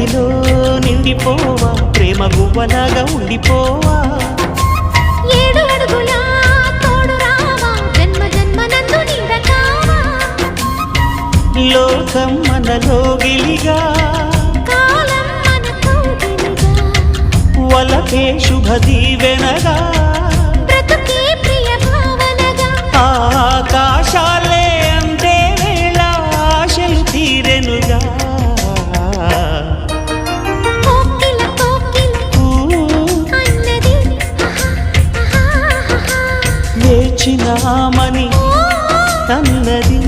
మదిలో నిండిపోవా ప్రేమ గువ్వలాగా ఉండిపోవా 7 అడుగుల తోడు రావా జన్మ జన్మనందు నిందకావా లోకం మనలో గిలిగా కాలం మన కౌగిలిగా వలకే శుభ దీవెనగా బ్రతుకే ప్రియ భావనగా ఆకాశాలే అందే వేళ ఆశలు తీరెనుగా కోకిల కోకిల అన్నది వేచినామని అన్నది